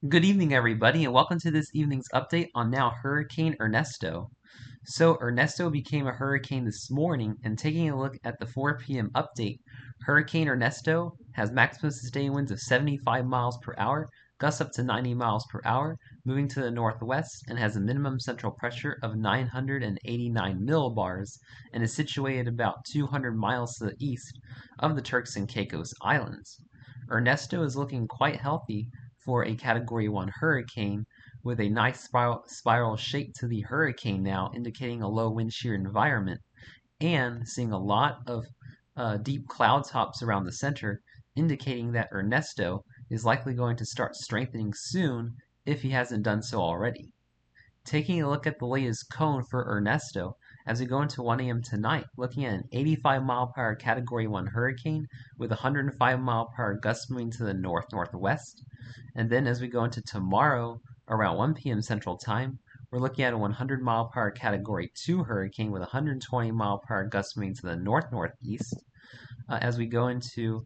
Good evening, everybody, and welcome to this evening's update on now Hurricane Ernesto. So, Ernesto became a hurricane this morning, and taking a look at the 4 p.m. update, Hurricane Ernesto has maximum sustained winds of 75 miles per hour, gusts up to 90 miles per hour, moving to the northwest, and has a minimum central pressure of 989 millibars, and is situated about 200 miles to the east of the Turks and Caicos Islands. Ernesto is looking quite healthy for a Category 1 hurricane, with a nice spiral shape to the hurricane now, indicating a low wind shear environment, and seeing a lot of deep cloud tops around the center, indicating that Ernesto is likely going to start strengthening soon if he hasn't done so already. Taking a look at the latest cone for Ernesto, as we go into 1 a.m. tonight, looking at an 85 mile per hour Category 1 hurricane with 105 mile per hour gusts moving to the north-northwest. And then as we go into tomorrow, around 1 p.m. Central Time, we're looking at a 100 mile per hour Category 2 hurricane with 120 mile per hour gusts moving to the north-northeast. As we go into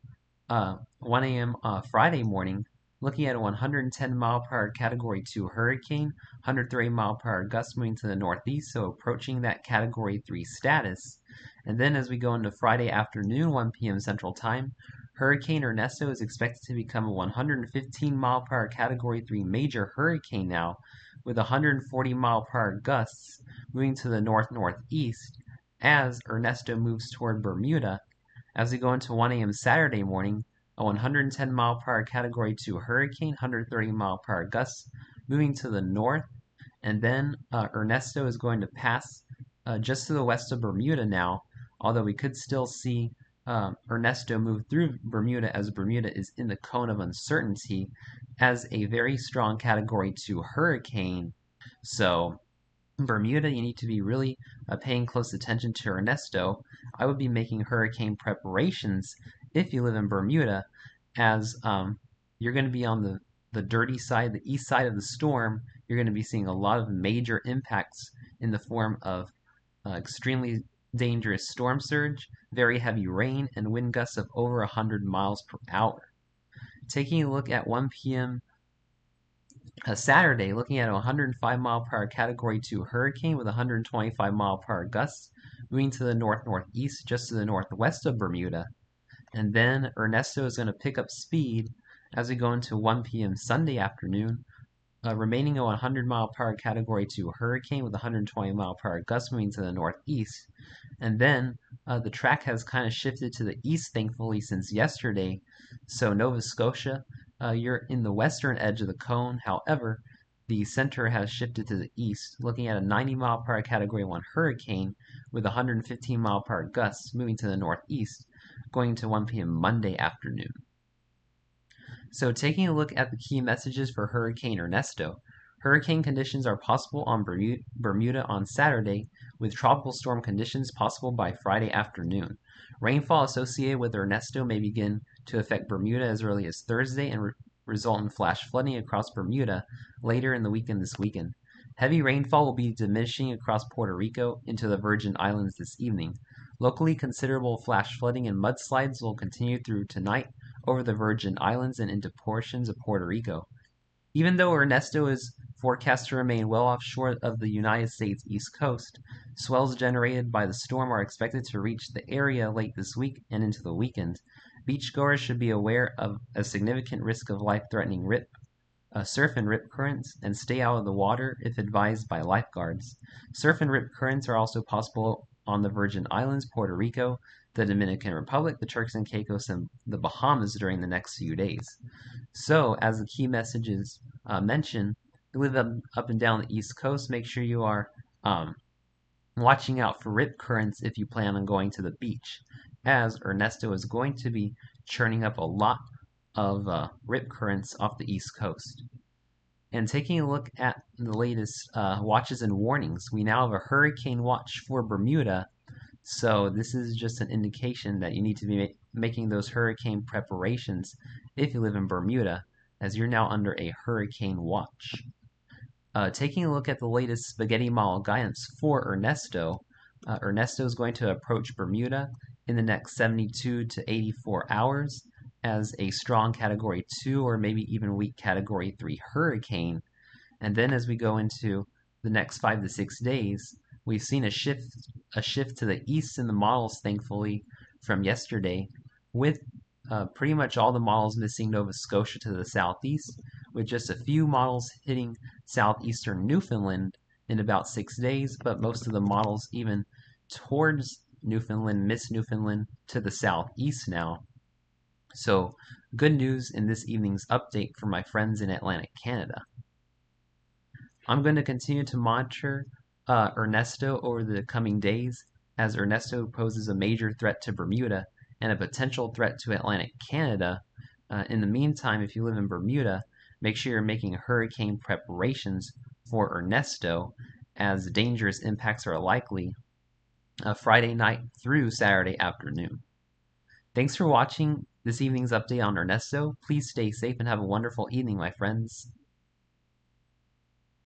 1 a.m. Friday morning, looking at a 110 mile per hour Category 2 hurricane, 130 mile per hour gusts moving to the northeast, so approaching that Category 3 status. And then as we go into Friday afternoon, 1 p.m. Central Time, Hurricane Ernesto is expected to become a 115 mile per hour Category 3 major hurricane now, with 140 mile per hour gusts moving to the north-northeast as Ernesto moves toward Bermuda. As we go into 1 a.m. Saturday morning, a 110 mile per hour Category 2 hurricane, 130 mile per hour gusts moving to the north, and then Ernesto is going to pass just to the west of Bermuda now, although we could still see Ernesto move through Bermuda as Bermuda is in the cone of uncertainty as a very strong Category 2 hurricane. So Bermuda, you need to be really paying close attention to Ernesto. I would be making hurricane preparations if you live in Bermuda, as you're going to be on the dirty side, the east side of the storm. You're going to be seeing a lot of major impacts in the form of extremely dangerous storm surge, very heavy rain, and wind gusts of over 100 miles per hour. Taking a look at 1 p.m. Saturday, looking at a 105 mile per hour Category 2 hurricane with 125 mile per hour gusts moving to the north-northeast just to the northwest of Bermuda. And then Ernesto is going to pick up speed as we go into 1 p.m. Sunday afternoon, remaining a 100 mile per hour Category 2 hurricane with 120 mile per hour gusts moving to the northeast. And then the track has kind of shifted to the east, thankfully, since yesterday. So Nova Scotia, you're in the western edge of the cone. However, the center has shifted to the east, looking at a 90 mile per hour Category 1 hurricane with 115 mile per hour gusts moving to the northeast, going to 1 p.m. Monday afternoon. So taking a look at the key messages for Hurricane Ernesto, hurricane conditions are possible on Bermuda on Saturday, with tropical storm conditions possible by Friday afternoon. Rainfall associated with Ernesto may begin to affect Bermuda as early as Thursday and result in flash flooding across Bermuda later in the weekend this weekend. Heavy rainfall will be diminishing across Puerto Rico into the Virgin Islands this evening. Locally considerable flash flooding and mudslides will continue through tonight over the Virgin Islands and into portions of Puerto Rico. Even though Ernesto is forecast to remain well offshore of the United States East Coast, swells generated by the storm are expected to reach the area late this week and into the weekend. Beachgoers should be aware of a significant risk of life-threatening surf and rip currents, and stay out of the water if advised by lifeguards. Surf and rip currents are also possible on the Virgin Islands, Puerto Rico, the Dominican Republic, the Turks and Caicos, and the Bahamas during the next few days. So, as the key messages mention, you live up and down the East Coast, make sure you are watching out for rip currents if you plan on going to the beach, as Ernesto is going to be churning up a lot of rip currents off the East Coast. And taking a look at the latest watches and warnings, we now have a hurricane watch for Bermuda. So this is just an indication that you need to be making those hurricane preparations if you live in Bermuda, as you're now under a hurricane watch. Taking a look at the latest spaghetti model guidance for Ernesto, Ernesto is going to approach Bermuda in the next 72 to 84 hours as a strong Category 2 or maybe even weak Category 3 hurricane. And then as we go into the next 5 to 6 days, we've seen a shift to the east in the models, thankfully, from yesterday, with pretty much all the models missing Nova Scotia to the southeast, with just a few models hitting southeastern Newfoundland in about 6 days, but most of the models even towards Newfoundland miss Newfoundland to the southeast now. So good news in this evening's update for my friends in Atlantic Canada. I'm going to continue to monitor Ernesto over the coming days, as Ernesto poses a major threat to Bermuda and a potential threat to Atlantic Canada. In the meantime, if you live in Bermuda, make sure you're making hurricane preparations for Ernesto, as dangerous impacts are likely Friday night through Saturday afternoon. Thanks for watching this evening's update on Ernesto. Please stay safe and have a wonderful evening, my friends.